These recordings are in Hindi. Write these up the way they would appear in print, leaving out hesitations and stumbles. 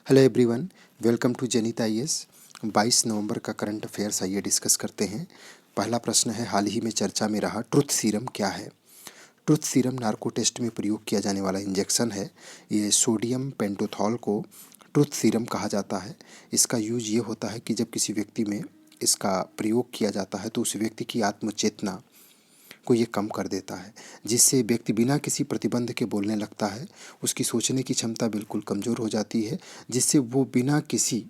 हेलो एवरीवन, वेलकम टू जनित आईएएस। 22 नवंबर का करंट अफेयर्स आइए डिस्कस करते हैं। पहला प्रश्न है, हाल ही में चर्चा में रहा ट्रुथ सीरम क्या है? ट्रुथ सीरम नार्को टेस्ट में प्रयोग किया जाने वाला इंजेक्शन है। ये सोडियम पेंटोथॉल को ट्रुथ सीरम कहा जाता है। इसका यूज ये होता है कि जब किसी व्यक्ति में इसका प्रयोग किया जाता है तो उस व्यक्ति की आत्मचेतना को ये कम कर देता है, जिससे व्यक्ति बिना किसी प्रतिबंध के बोलने लगता है। उसकी सोचने की क्षमता बिल्कुल कमज़ोर हो जाती है, जिससे वो बिना किसी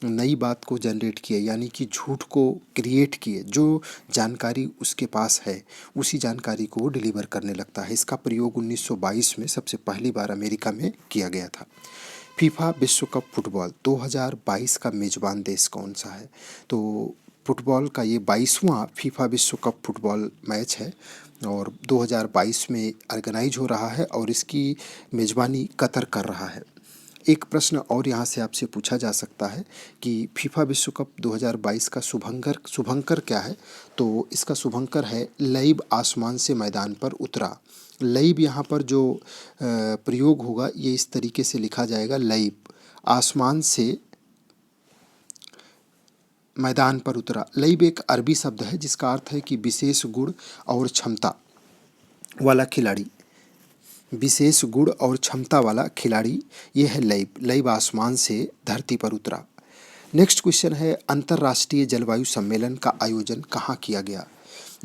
नई बात को जनरेट किए, यानी कि झूठ को क्रिएट किए, जो जानकारी उसके पास है उसी जानकारी को वो डिलीवर करने लगता है। इसका प्रयोग 1922 में सबसे पहली बार अमेरिका में किया गया था। फीफा विश्व कप फुटबॉल 2022 का मेज़बान देश कौन सा है? तो फुटबॉल का ये 22वां फीफा विश्व कप फुटबॉल मैच है और 2022 में ऑर्गेनाइज हो रहा है और इसकी मेज़बानी कतर कर रहा है। एक प्रश्न और यहाँ से आपसे पूछा जा सकता है कि फीफा विश्व कप 2022 का शुभंकर क्या है? तो इसका शुभंकर है लईब आसमान से मैदान पर उतरा। लईब यहाँ पर जो प्रयोग होगा ये इस तरीके से लिखा जाएगा, लईब आसमान से मैदान पर उतरा। लईब एक अरबी शब्द है जिसका अर्थ है कि विशेष गुण और क्षमता वाला खिलाड़ी। विशेष गुण और क्षमता वाला खिलाड़ी ये है लईब। लईब आसमान से धरती पर उतरा। नेक्स्ट क्वेश्चन है, अंतर्राष्ट्रीय जलवायु सम्मेलन का आयोजन कहाँ किया गया?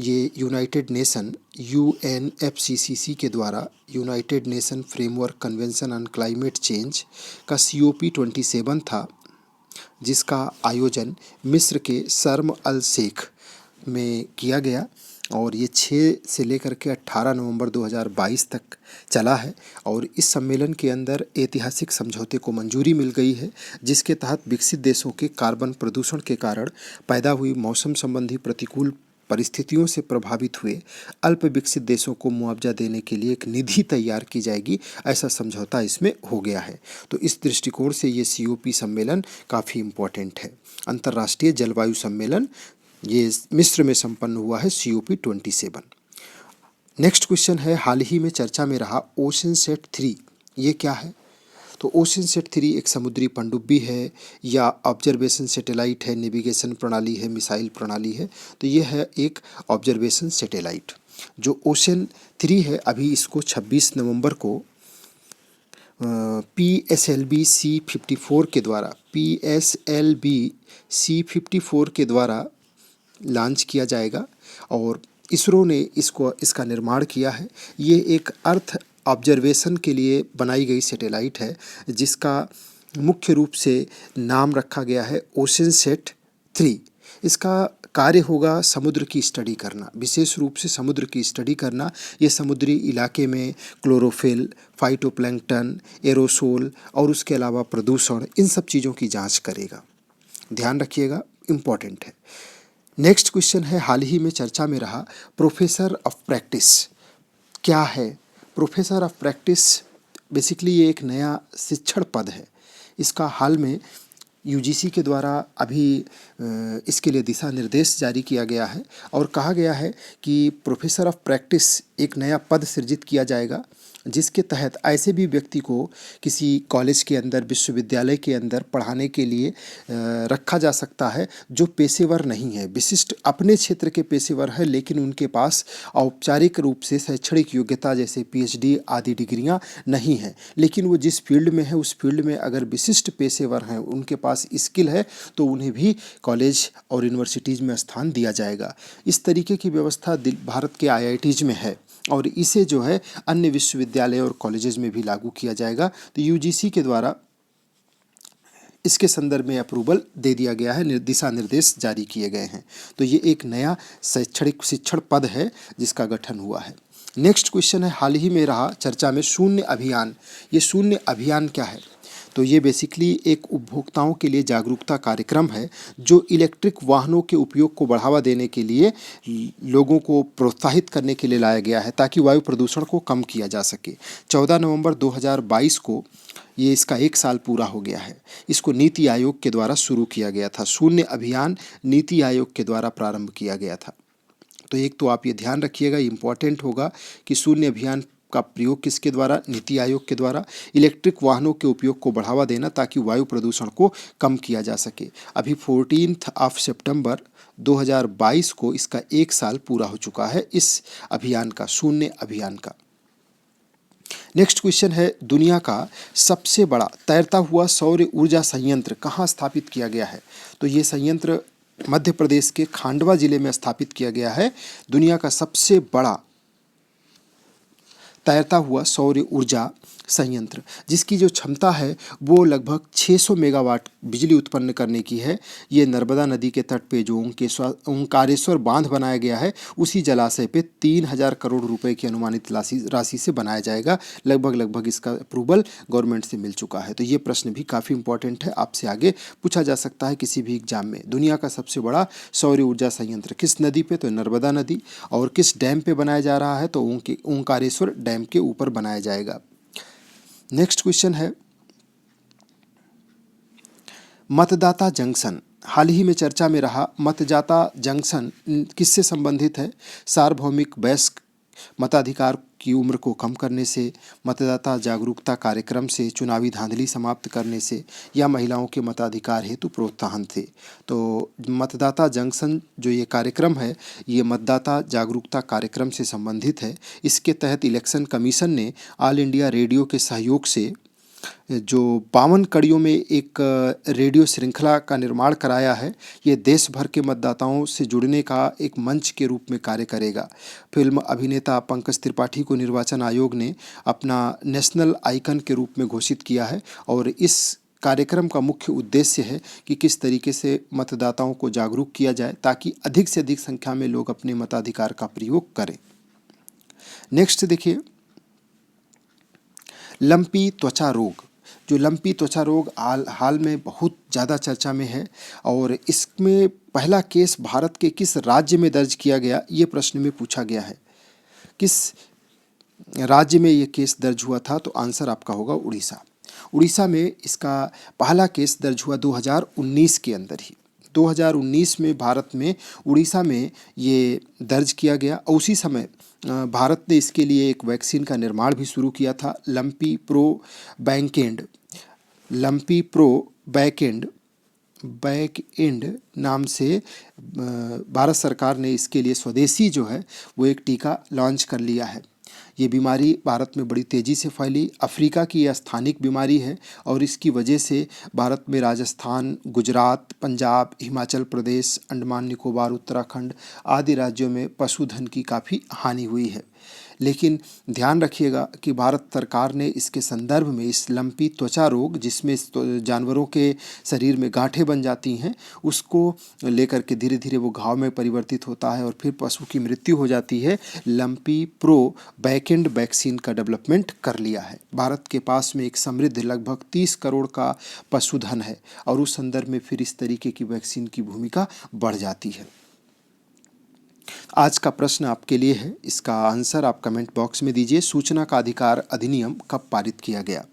ये यूनाइटेड नेशन UNFCCC के द्वारा United nation framework convention on climate change का COP27 था, जिसका आयोजन मिस्र के शर्म अल शेख में किया गया और ये 6 से लेकर के 18 नवंबर 2022 तक चला है। और इस सम्मेलन के अंदर ऐतिहासिक समझौते को मंजूरी मिल गई है, जिसके तहत विकसित देशों के कार्बन प्रदूषण के कारण पैदा हुई मौसम संबंधी प्रतिकूल परिस्थितियों से प्रभावित हुए अल्प विकसित देशों को मुआवजा देने के लिए एक निधि तैयार की जाएगी, ऐसा समझौता इसमें हो गया है। तो इस दृष्टिकोण से ये COP सम्मेलन काफ़ी इम्पोर्टेंट है। अंतर्राष्ट्रीय जलवायु सम्मेलन ये मिस्र में संपन्न हुआ है, COP27। नेक्स्ट क्वेश्चन है, हाल ही में चर्चा में रहा ओशनसेट 3 ये क्या है? तो ओशनसेट 3 एक समुद्री पनडुब्बी है या ऑब्जर्वेशन सैटेलाइट है, नेविगेशन प्रणाली है, मिसाइल प्रणाली है। तो ये है एक ऑब्जर्वेशन सैटेलाइट। जो ओशन 3 है, अभी इसको 26 नवंबर को PSLV C54 के द्वारा लॉन्च किया जाएगा और इसरो ने इसका निर्माण किया है। ये एक अर्थ ऑब्जर्वेशन के लिए बनाई गई सैटेलाइट है, जिसका मुख्य रूप से नाम रखा गया है ओशनसेट 3। इसका कार्य होगा समुद्र की स्टडी करना, विशेष रूप से समुद्र की स्टडी करना। ये समुद्री इलाके में क्लोरोफिल, फाइटोप्लैंक्टन, एरोसोल और उसके अलावा प्रदूषण, इन सब चीज़ों की जांच करेगा। ध्यान रखिएगा, इम्पॉर्टेंट है। नेक्स्ट क्वेश्चन है, हाल ही में चर्चा में रहा प्रोफेसर ऑफ प्रैक्टिस क्या है? प्रोफेसर ऑफ प्रैक्टिस बेसिकली ये एक नया शिक्षण पद है। इसका हाल में UGC के द्वारा अभी इसके लिए दिशा निर्देश जारी किया गया है और कहा गया है कि प्रोफेसर ऑफ प्रैक्टिस एक नया पद सृजित किया जाएगा, जिसके तहत ऐसे भी व्यक्ति को किसी कॉलेज के अंदर, विश्वविद्यालय के अंदर पढ़ाने के लिए रखा जा सकता है, जो पेशेवर नहीं है, विशिष्ट अपने क्षेत्र के पेशेवर है, लेकिन उनके पास औपचारिक रूप से शैक्षणिक योग्यता जैसे PhD आदि डिग्रियां नहीं हैं, लेकिन वो जिस फील्ड में है उस फील्ड में अगर विशिष्ट पेशेवर हैं, उनके पास स्किल है, तो उन्हें भी कॉलेज और यूनिवर्सिटीज़ में स्थान दिया जाएगा। इस तरीके की व्यवस्था भारत के IITs में है और इसे जो है अन्य विश्वविद्यालय और कॉलेजेस में भी लागू किया जाएगा। तो UGC के द्वारा इसके संदर्भ में अप्रूवल दे दिया गया है, दिशा निर्देश जारी किए गए हैं। तो ये एक नया शैक्षणिक शिक्षण पद है जिसका गठन हुआ है। नेक्स्ट क्वेश्चन है, हाल ही में रहा चर्चा में शून्य अभियान। ये शून्य अभियान क्या है? तो ये बेसिकली एक उपभोक्ताओं के लिए जागरूकता कार्यक्रम है, जो इलेक्ट्रिक वाहनों के उपयोग को बढ़ावा देने के लिए लोगों को प्रोत्साहित करने के लिए लाया गया है, ताकि वायु प्रदूषण को कम किया जा सके। 14 नवंबर 2022 को ये इसका 1 साल पूरा हो गया है। इसको नीति आयोग के द्वारा शुरू किया गया था। शून्य अभियान नीति आयोग के द्वारा प्रारंभ किया गया था। तो एक तो आप ये ध्यान रखिएगा, इम्पॉर्टेंट होगा कि शून्य अभियान का प्रयोग किसके द्वारा? नीति आयोग के द्वारा। इलेक्ट्रिक वाहनों के उपयोग को बढ़ावा देना ताकि वायु प्रदूषण को कम किया जा सके। अभी 14 सितंबर 2022 को इसका 1 साल पूरा हो चुका है, इस अभियान का, शून्य अभियान का। नेक्स्ट क्वेश्चन है, दुनिया का सबसे बड़ा तैरता हुआ सौर ऊर्जा संयंत्र कहाँ स्थापित किया गया है? तो ये संयंत्र मध्य प्रदेश के खांडवा जिले में स्थापित किया गया है। दुनिया का सबसे बड़ा तैरता हुआ सौर ऊर्जा संयंत्र, जिसकी जो क्षमता है वो लगभग 600 मेगावाट बिजली उत्पन्न करने की है। ये नर्मदा नदी के तट पे जो ओंकारेश्वर बांध बनाया गया है, उसी जलाशय पे 3000 करोड़ रुपए की अनुमानित राशि से बनाया जाएगा। लगभग इसका अप्रूवल गवर्नमेंट से मिल चुका है। तो ये प्रश्न भी काफ़ी इंपॉर्टेंट है, आपसे आगे पूछा जा सकता है किसी भी एग्जाम में। दुनिया का सबसे बड़ा सौर ऊर्जा संयंत्र किस नदी पे? तो नर्मदा नदी। और किस डैम पे बनाया जा रहा है? तो ओंकारेश्वर डैम के ऊपर बनाया जाएगा। नेक्स्ट क्वेश्चन है, मतदाता जंक्शन, हाल ही में चर्चा में रहा मतदाता जंक्शन किससे संबंधित है? सार्वभौमिक वयस्क मताधिकार की उम्र को कम करने से, मतदाता जागरूकता कार्यक्रम से, चुनावी धांधली समाप्त करने से, या महिलाओं के मताधिकार हेतु प्रोत्साहन थे? तो मतदाता जंक्शन जो ये कार्यक्रम है, ये मतदाता जागरूकता कार्यक्रम से संबंधित है। इसके तहत इलेक्शन कमीशन ने ऑल इंडिया रेडियो के सहयोग से जो 52 कड़ियों में एक रेडियो श्रृंखला का निर्माण कराया है। ये देश भर के मतदाताओं से जुड़ने का एक मंच के रूप में कार्य करेगा। फिल्म अभिनेता पंकज त्रिपाठी को निर्वाचन आयोग ने अपना नेशनल आइकन के रूप में घोषित किया है, और इस कार्यक्रम का मुख्य उद्देश्य है कि किस तरीके से मतदाताओं को जागरूक किया जाए ताकि अधिक से अधिक संख्या में लोग अपने मताधिकार का प्रयोग करें। नेक्स्ट देखिए, लंपी त्वचा रोग, जो लंपी त्वचा रोग हाल में बहुत ज़्यादा चर्चा में है, और इसमें पहला केस भारत के किस राज्य में दर्ज किया गया, ये प्रश्न में पूछा गया है। किस राज्य में ये केस दर्ज हुआ था? तो आंसर आपका होगा उड़ीसा। उड़ीसा में इसका पहला केस दर्ज हुआ 2019 के अंदर ही। 2019 में भारत में उड़ीसा में ये दर्ज किया गया, और उसी समय भारत ने इसके लिए एक वैक्सीन का निर्माण भी शुरू किया था। लंपी प्रो बैकएंड नाम से भारत सरकार ने इसके लिए स्वदेशी जो है वो एक टीका लॉन्च कर लिया है। ये बीमारी भारत में बड़ी तेज़ी से फैली। अफ्रीका की यह स्थानिक बीमारी है, और इसकी वजह से भारत में राजस्थान, गुजरात, पंजाब, हिमाचल प्रदेश, अंडमान निकोबार, उत्तराखंड आदि राज्यों में पशुधन की काफ़ी हानि हुई है। लेकिन ध्यान रखिएगा कि भारत सरकार ने इसके संदर्भ में इस लंपी त्वचा रोग, जिसमें जानवरों के शरीर में गांठें बन जाती हैं, उसको लेकर के धीरे धीरे वो घाव में परिवर्तित होता है और फिर पशु की मृत्यु हो जाती है, लंपी प्रो बैकएंड वैक्सीन का डेवलपमेंट कर लिया है। भारत के पास में एक समृद्ध लगभग 30 करोड़ का पशुधन है, और उस संदर्भ में फिर इस तरीके की वैक्सीन की भूमिका बढ़ जाती है। आज का प्रश्न आपके लिए है, इसका आंसर आप कमेंट बॉक्स में दीजिए। सूचना का अधिकार अधिनियम कब पारित किया गया?